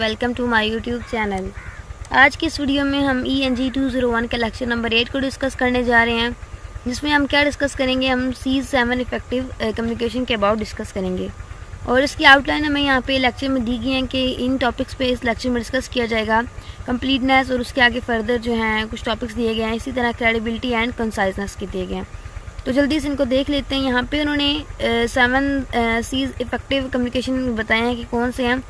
Welcome to my YouTube channel. आज की इस वीडियो में हम ENG 201 के लेक्चर नंबर 8 को डिस्कस करने जा रहे हैं, जिसमें हम क्या डिस्कस करेंगे, हम C7 इफेक्टिव कम्युनिकेशन के अबाउट डिस्कस करेंगे। और इसकी आउटलाइन हमें यहाँ पे लेक्चर में दी गई है कि इन टॉपिक्स पे इस लेक्चर में डिस्कस किया जाएगा। कंप्लीटनेस और उसके आगे फर्दर जो हैं कुछ टॉपिक्स दिए गए हैं, इसी तरह क्रेडिबिलिटी एंड कंसाइजनेस के दिए गए हैं। तो जल्दी से इनको देख लेते हैं। यहाँ पे उन्होंने 7 C's इफेक्टिव कम्युनिकेशन बताए हैं कि कौन से हैं।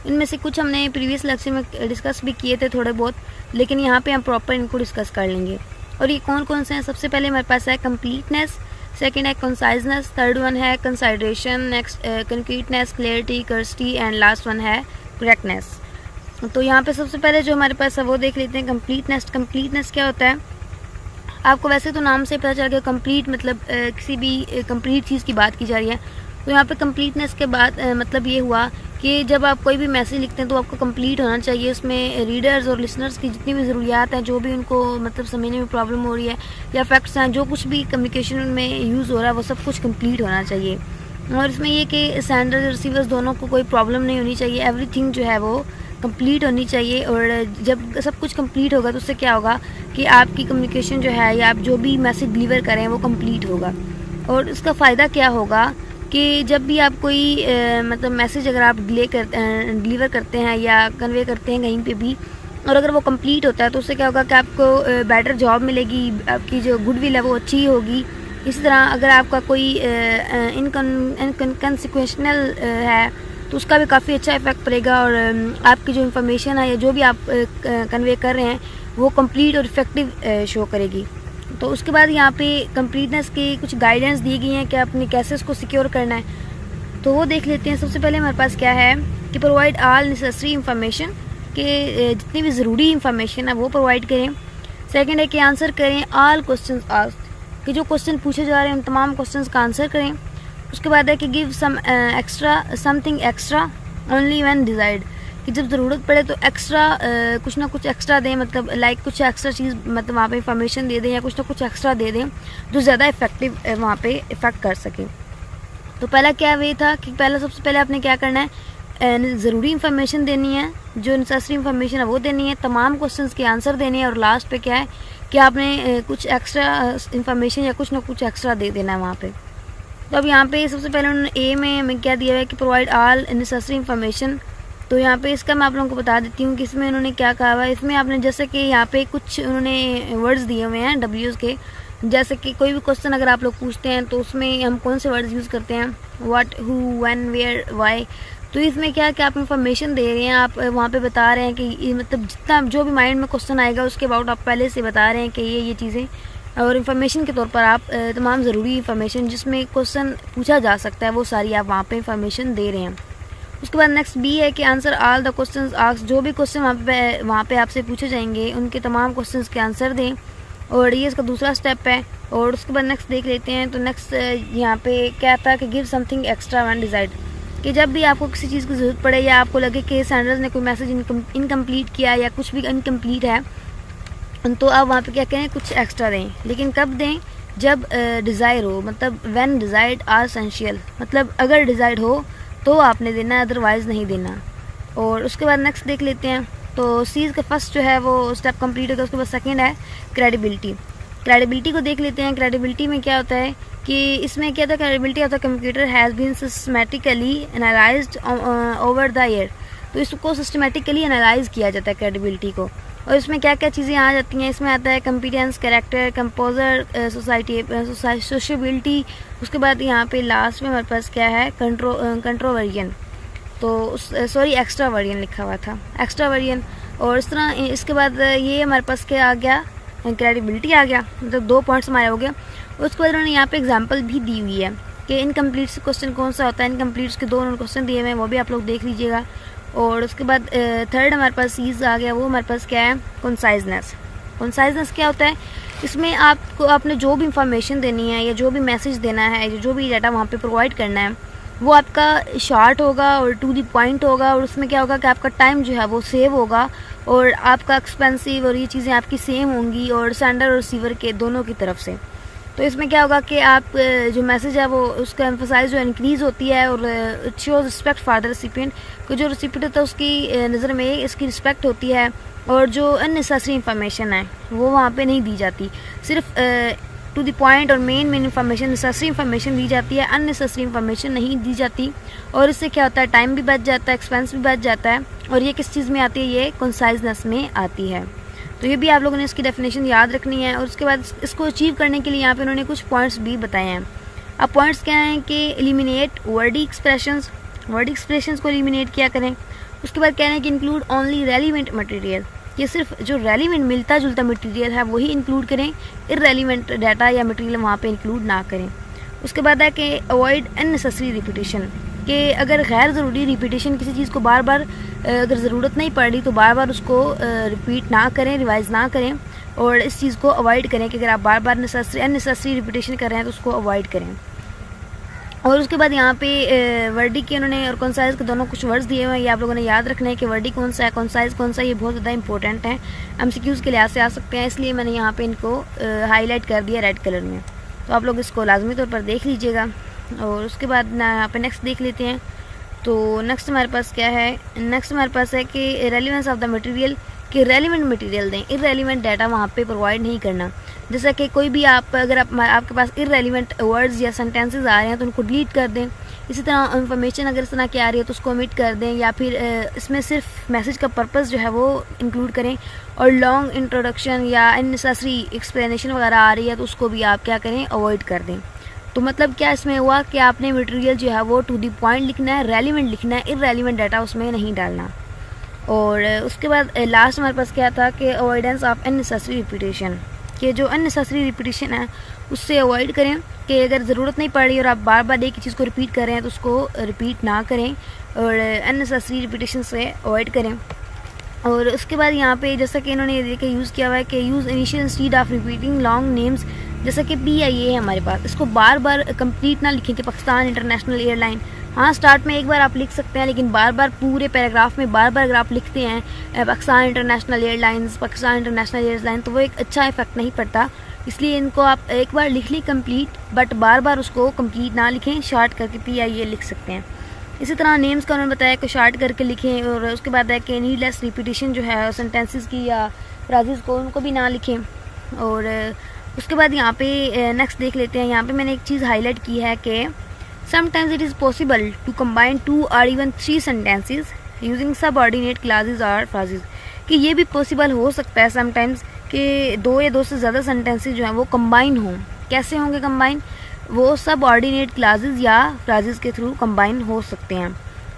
इनमें से कुछ हमने प्रीवियस लेक्चर में डिस्कस भी किए थे थोड़े बहुत, लेकिन यहाँ पे हम प्रॉपर इनको डिस्कस कर लेंगे। और ये कौन कौन से हैं? सबसे पहले हमारे पास है कंप्लीटनेस, सेकंड है कंसाइजनेस, थर्ड वन है consideration, next concreteness, clarity, courtesy and last one है करेक्टनेस। तो यहाँ पे सबसे पहले जो हमारे पास है वो देख लेते हैं कंप्लीटनेस। कंप्लीटनेस क्या होता है? आपको वैसे तो नाम से पता चल गया, कंप्लीट मतलब किसी भी कंप्लीट चीज़ की बात की जा रही है। तो यहाँ पे कंप्लीटनेस के बाद मतलब ये हुआ कि जब आप कोई भी मैसेज लिखते हैं तो आपको कंप्लीट होना चाहिए। उसमें रीडर्स और लिसनर्स की जितनी भी ज़रूरियात हैं, जो भी उनको मतलब समझने में प्रॉब्लम हो रही है या फैक्ट्स हैं, जो कुछ भी कम्युनिकेशन में यूज़ हो रहा है, वो सब कुछ कंप्लीट होना चाहिए। और इसमें ये कि सेंडर्स और रिसीवर्स दोनों को कोई प्रॉब्लम नहीं होनी चाहिए। एवरीथिंग जो है वो कंप्लीट होनी चाहिए। और जब सब कुछ कंप्लीट होगा तो उससे क्या होगा कि आपकी कम्युनिकेशन जो है या आप जो भी मैसेज डिलीवर करें वो कंप्लीट होगा। और इसका फ़ायदा क्या होगा कि जब भी आप कोई मतलब मैसेज अगर आप डिलीवर करते हैं या कन्वे करते हैं कहीं पे भी, और अगर वो कंप्लीट होता है तो उससे क्या होगा कि आपको बेटर जॉब मिलेगी, आपकी जो गुडविल है वो अच्छी होगी। इसी तरह अगर आपका कोई इनकॉन्सिक्वेंशनल है तो उसका भी काफ़ी अच्छा इफेक्ट पड़ेगा। और आपकी जो इन्फॉर्मेशन है या जो भी आप कन्वे कर रहे हैं वो कंप्लीट और इफेक्टिव शो करेगी। तो उसके बाद यहाँ पे कंप्लीटनेस की कुछ गाइडेंस दी गई हैं कि आपने कैसे उसको सिक्योर करना है, तो वो देख लेते हैं। सबसे पहले हमारे पास क्या है कि प्रोवाइड ऑल नेसेसरी इंफॉर्मेशन, कि जितनी भी ज़रूरी इंफॉर्मेशन है वो प्रोवाइड करें। सेकंड है कि आंसर करें ऑल क्वेश्चन आस्क्ड, कि जो क्वेश्चन पूछे जा रहे हैं उन तमाम क्वेश्चन का आंसर करें। उसके बाद है कि give something extra only when desired, कि जब ज़रूरत पड़े तो एक्स्ट्रा कुछ ना कुछ एक्स्ट्रा दें, मतलब लाइक कुछ एक्स्ट्रा चीज़ मतलब वहाँ पे इंफॉर्मेशन दे दें या कुछ ना कुछ एक्स्ट्रा दे दें जो ज़्यादा इफेक्टिव वहाँ पे इफ़ेक्ट कर सके। तो पहला क्या वे था कि सबसे पहले आपने क्या करना है, ज़रूरी इंफॉर्मेशन देनी है, जो नेसेसरी इंफॉर्मेशन है वो देनी है, तमाम क्वेश्चंस के आंसर देने हैं, और लास्ट पे क्या है कि आपने कुछ एक्स्ट्रा इंफॉर्मेशन या कुछ ना कुछ एक्स्ट्रा दे देना है वहाँ पे। तो अब यहाँ पे सबसे पहले उन्होंने ए में हमें क्या दिया है कि प्रोवाइड ऑल नेसेसरी इंफॉर्मेशन। तो यहाँ पे इसका मैं आप लोगों को बता देती हूँ कि इसमें उन्होंने क्या कहा हुआ है। इसमें आपने जैसे कि यहाँ पे कुछ उन्होंने वर्ड्स दिए हुए हैं W's के, जैसे कि कोई भी क्वेश्चन अगर आप लोग पूछते हैं तो उसमें हम कौन से वर्ड्स यूज़ करते हैं, what, who, when, where, why. तो इसमें क्या है कि आप इंफॉर्मेशन दे रहे हैं, आप वहाँ पे बता रहे हैं कि मतलब जितना जो भी माइंड में क्वेश्चन आएगा उसके अबाउट आप पहले से बता रहे हैं कि ये चीज़ें, और इन्फॉर्मेशन के तौर पर आप तमाम ज़रूरी इंफॉर्मेशन जिसमें क्वेश्चन पूछा जा सकता है वो सारी आप वहाँ पे इंफॉर्मेशन दे रहे हैं। उसके बाद नेक्स्ट बी है कि answer all the questions asked, जो भी क्वेश्चन वहाँ पे आपसे पूछे जाएंगे उनके तमाम क्वेश्चंस के आंसर दें, और ये इसका दूसरा स्टेप है। और उसके बाद नेक्स्ट देख लेते हैं। तो नेक्स्ट यहाँ पे क्या था कि give something extra when desired, कि जब भी आपको किसी चीज़ की ज़रूरत पड़े या आपको लगे कि सेंडर्स ने कोई मैसेज इनकम्प्लीट किया या कुछ भी इनकम्प्लीट है, तो आप वहाँ पे क्या करें, कुछ एक्स्ट्रा दें। लेकिन कब दें? जब डिज़ायर हो, मतलब व्हेन डिज़ायर्ड आर एसेंशियल, मतलब अगर डिज़ायर्ड हो तो आपने देना है, अदरवाइज़ नहीं देना। और उसके बाद नेक्स्ट देख लेते हैं। तो सीज़ का फर्स्ट जो है वो स्टेप कंप्लीट होगा। उसके बाद सेकंड है क्रेडिबिलिटी। क्रेडिबिलिटी को देख लेते हैं। क्रेडिबिलिटी में क्या होता है कि इसमें क्या था, क्रेडिबिलिटी होता है computer has been systematically analysed over the year, तो इसको सिस्टमेटिकली एनालाइज किया जाता है क्रेडिबिलिटी को। और इसमें क्या क्या चीज़ें आ जाती हैं, इसमें आता है कॉम्पिटेंस, कैरेक्टर, कंपोजर, सोशबिलिटी। उसके बाद यहाँ पे लास्ट में हमारे पास क्या है, कंट्रोवर्जन, तो सॉरी एक्स्ट्रा वर्जन लिखा हुआ था, एक्स्ट्रा वर्जन। और इस तरह इसके बाद ये हमारे पास क्या आ गया, क्रेडिबिलिटी आ गया, मतलब 2 पॉइंट्स हमारे हो गए। उसके बाद उन्होंने यहाँ पे एग्जाम्पल भी दी हुई है कि इनकम्प्लीट क्वेश्चन कौन सा होता है। इनकम्प्लीट के 2 क्वेश्चन दिए हुए हैं, वो भी आप लोग देख लीजिएगा। और उसके बाद थर्ड हमारे पास सीज आ गया, वो हमारे पास क्या है, कंसाइजनेस। कंसाइजनेस क्या होता है? इसमें आपको आपने जो भी इंफॉर्मेशन देनी है या जो भी मैसेज देना है या जो भी डाटा वहाँ पे प्रोवाइड करना है वो आपका शॉर्ट होगा और टू द पॉइंट होगा। और उसमें क्या होगा कि आपका टाइम जो है वो सेव होगा, और आपका एक्सपेंसिव और ये चीज़ें आपकी सेम होंगी, और सेंडर और रिसीवर के दोनों की तरफ से। तो इसमें क्या होगा कि आप जो मैसेज है वो उसका एम्फोसाइज जो इंक्रीज़ होती है और it shows respect for the recipient, को जो रेसिपिएंट होता है उसकी नज़र में इसकी रिस्पेक्ट होती है और जो अननेसेसरी इंफॉर्मेशन है वो वहाँ पे नहीं दी जाती, सिर्फ टू द पॉइंट और मेन इंफॉर्मेशन, नेसेसरी इंफॉर्मेशन दी जाती है, अननेसेसरी इंफॉर्मेशन नहीं दी जाती। और इससे क्या होता है, टाइम भी बच जाता है, एक्सपेंस भी बच जाता है। और ये किस चीज़ में आती है, ये कंसाइजनेस में आती है। तो ये भी आप लोगों ने इसकी डेफिनेशन याद रखनी है। और उसके बाद इसको अचीव करने के लिए यहाँ पे उन्होंने कुछ पॉइंट्स भी बताए हैं। अब पॉइंट्स क्या हैं कि eliminate Verde expressions, Verde expressions को एलिमिनेट किया करें। उसके बाद कह रहे हैं कि इंक्लूड ओनली रेलिवेंट मटेरियल, ये सिर्फ जो रेलिवेंट मिलता जुलता मटेरियल है वही इंक्लूड करें, इररेलिवेंट डाटा या मटेरियल वहाँ पे इंक्लूड ना करें। उसके बाद है कि अवॉइड अननेसेसरी रिपीटिशन, कि अगर गैर ज़रूरी रिपीटिशन किसी चीज़ को बार बार अगर ज़रूरत नहीं पड़ रही तो बार बार उसको रिपीट ना करें, रिवाइज़ ना करें और इस चीज़ को अवॉइड करें कि अगर आप बार बार अननेसेसरी रिपीटिशन कर रहे हैं तो उसको अवॉइड करें। और उसके बाद यहाँ पे वर्डी के उन्होंने और कंसाइज के दोनों कुछ वर्ड्स दिए हुए हैं, ये आप लोगों ने याद रखना है कि वर्डी कौन सा है, कंसाइज कौन सा है, ये बहुत ज़्यादा इंपॉर्टेंट है, एमसीक्यूज़ के लिहाज से आ सकते हैं, इसलिए मैंने यहाँ पे इनको हाईलाइट कर दिया रेड कलर में। तो आप लोग इसको लाजमी तौर पर देख लीजिएगा। और उसके बाद ना यहाँ पे नेक्स्ट देख लेते हैं। तो नेक्स्ट हमारे पास क्या है, नेक्स्ट हमारे पास है कि रेलिवेंस ऑफ द मटेरियल, कि रेलिवेंट मटेरियल दें, इररेलिवेंट डाटा वहाँ पे प्रोवाइड नहीं करना। जैसा कि कोई भी आप अगर आपके पास इररेलिवेंट वर्ड्स या सेंटेंसेस आ रहे हैं तो उनको डिलीट कर दें। इसी तरह इंफॉर्मेशन अगर इस तरह की आ रही है तो उसको ओमिट कर दें, या फिर इसमें सिर्फ मैसेज का पर्पस जो है वो इंक्लूड करें। और लॉन्ग इंट्रोडक्शन या अननेसेसरी एक्सप्लेनेशन वगैरह आ रही है तो उसको भी आप क्या करें, अवॉइड कर दें। तो मतलब क्या इसमें हुआ कि आपने मटेरियल जो है वो टू द पॉइंट लिखना है, रेलिवेंट लिखना है, इररेलिवेंट डाटा उसमें नहीं डालना। और उसके बाद लास्ट हमारे पास क्या था कि अवॉइडेंस ऑफ अननेसेसरी रिपीटिशन, कि जो अननेसेसरी रिपीटिशन है उससे अवॉइड करें, कि अगर ज़रूरत नहीं पड़ रही और आप बार बार एक ही चीज़ को रिपीट कर रहे हैं तो उसको रिपीट ना करें और अननेसेसरी रिपीटिशन से अवॉइड करें। और उसके बाद यहाँ पे जैसा कि इन्होंने देखिए यूज़ किया हुआ है कि use initial instead of repeating long names, जैसा कि PIA है हमारे पास, इसको बार बार कंप्लीट ना लिखें कि पाकिस्तान इंटरनेशनल एयरलाइन। हाँ, स्टार्ट में एक बार आप लिख सकते हैं, लेकिन बार बार पूरे पैराग्राफ में बार बार अगर आप लिखते हैं Pakistan international airlines, Pakistan international airline, तो वो एक अच्छा इफेक्ट नहीं पड़ता। इसलिए इनको आप एक बार लिख लें कंप्लीट, बट बार बार उसको कंप्लीट ना लिखें, शॉर्ट करके PIA लिख सकते हैं। इसी तरह नेम्स का उन्होंने बताया कि शॉर्ट करके लिखें। और उसके बाद है कि नीडलेस रिपीटिशन जो है सेंटेंसेस की या फ्राजेस को, उनको भी ना लिखें। और उसके बाद यहाँ पे नेक्स्ट देख लेते हैं। यहाँ पे मैंने एक चीज़ हाईलाइट की है कि sometimes it is possible to combine 2 और even 3 sentences using subordinate clauses और फ्राजेस, कि ये भी पॉसिबल हो सकता है समटाइम्स कि 2 या 2 से ज़्यादा सेंटेंसेस जो हैं वो कंबाइन हों। कैसे होंगे कंबाइन? वो सबऑर्डिनेट क्लासेस या फ्राजेस के थ्रू कंबाइन हो सकते हैं,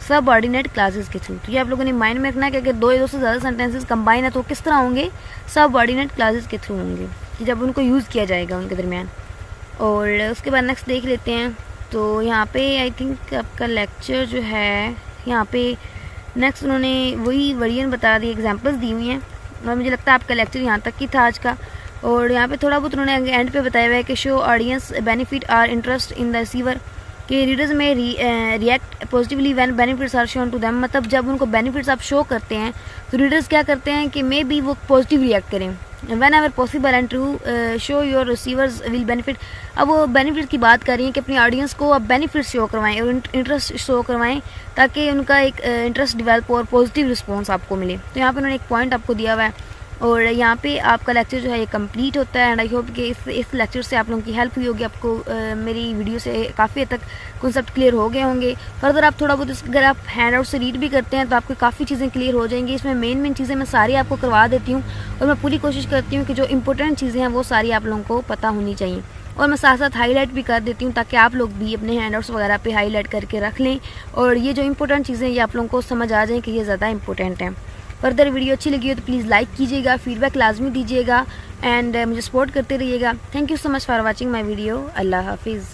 सबऑर्डिनेट क्लासेस के थ्रू। तो ये आप लोगों ने माइंड में रखना है कि अगर 2 या 2 से ज़्यादा सेंटेंसेस कंबाइन है तो किस तरह होंगे, सबऑर्डिनेट क्लासेस के थ्रू होंगे, कि जब उनको यूज़ किया जाएगा उनके दरमियान। और उसके बाद नेक्स्ट देख लेते हैं। तो यहाँ पे आई थिंक आपका लेक्चर जो है यहाँ पे नेक्स्ट उन्होंने वही वर्जन बता दी, एग्जांपल्स दी हुई हैं, और मुझे लगता है आपका लेक्चर यहाँ तक ही था आज का। और यहाँ पे थोड़ा बहुत उन्होंने एंड पे बताया हुआ है कि show audience benefit or interest in the receiver, कि रीडर्स में react positively when benefits are shown to them, मतलब जब उनको बेनिफिट्स आप शो करते हैं तो रीडर्स क्या करते हैं कि मे बी वो पॉजिटिव रिएक्ट करें। Whenever possible and true show your receivers will benefit. अब वो बेनिफिट की बात कर रही हैं कि अपनी ऑडियंस को आप बेनिफिट शो करवाएं और इंटरेस्ट शो करवाएं ताकि उनका एक इंटरेस्ट डेवलप हो और पॉजिटिव रिस्पॉन्स आपको मिले। तो यहाँ पे उन्होंने एक पॉइंट आपको दिया हुआ है। और यहाँ पे आपका लेक्चर जो है ये कंप्लीट होता है। एंड आई होप कि इस लेक्चर से आप लोगों की हेल्प हुई होगी, आपको मेरी वीडियो से काफ़ी हद तक कॉन्सेप्ट क्लियर हो गए होंगे। फर्दर आप थोड़ा बहुत अगर आप हैंड आउट से रीड भी करते हैं तो आपको काफ़ी चीज़ें क्लियर हो जाएंगी। इसमें मेन चीज़ें मैं सारी आपको करवा देती हूँ और मैं पूरी कोशिश करती हूँ कि जो इंपॉर्टेंट चीज़ें हैं वो सारी आप लोगों को पता होनी चाहिए। और मैं साथ साथ हाईलाइट भी कर देती हूँ ताकि आप लोग भी अपने हैंड आउट्स वगैरह पे हाईलाइट करके रख लें और ये जो इंपॉर्टेंट चीज़ें ये आप लोगों को समझ आ जाएँ कि ये ज़्यादा इंपॉर्टेंट हैं। फर्दर वीडियो अच्छी लगी हो तो प्लीज़ लाइक कीजिएगा, फीडबैक लाजमी दीजिएगा एंड मुझे सपोर्ट करते रहिएगा। Thank you so much for watching my video. अल्लाह हाफिज़।